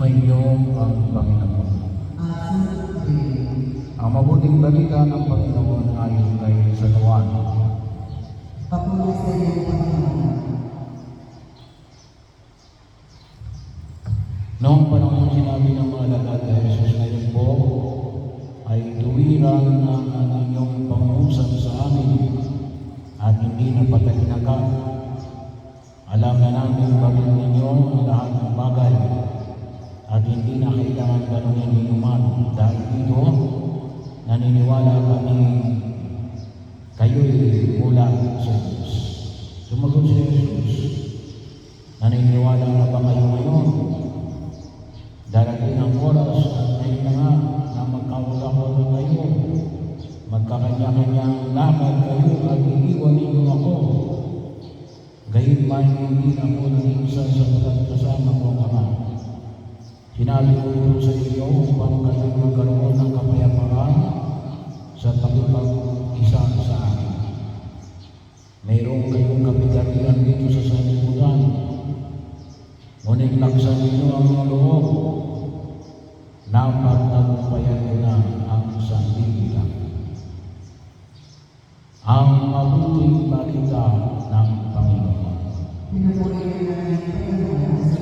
Sumainyo ang Panginoon. Ang mabuting balita ng Panginoon ayon kay San Juan. Papuri sa iyo, Panginoon. Noong panahon sinabi ng mga alagad kay Jesus, ngayon po ay tuwiran na ang inyong pangungusap sa amin at hindi na patahinakan. Alam na namin bagay ninyo ang lahat ng bagay at hindi na kailangan ganunin inuman. Dahil dito, naniniwala kami kayo'y mula sa Diyos. Sumagot si Jesus, naniniwala na ba kayo ngayon? Darating ang oras at ngayon na nga na magkawala-wala kayo. Magkakanya-kanyang lakad kayo at iiwan ninyo ako. Gayunman hindi ako nag-iisa sa kasama ko ang Ama. Sinabi ko ito sa inyo upang kayo magkaroon ng kapayapaan sa pakipag-isa sa akin. Mayroong kayong kapigatian dito sa sanlibutan. Ngunit laksan ninyo ang loob. Napagtagumpayan ko na ang sanlibutan. Ang mabuting balita ng Panginoon. Pinupuri ka namin, Panginoon.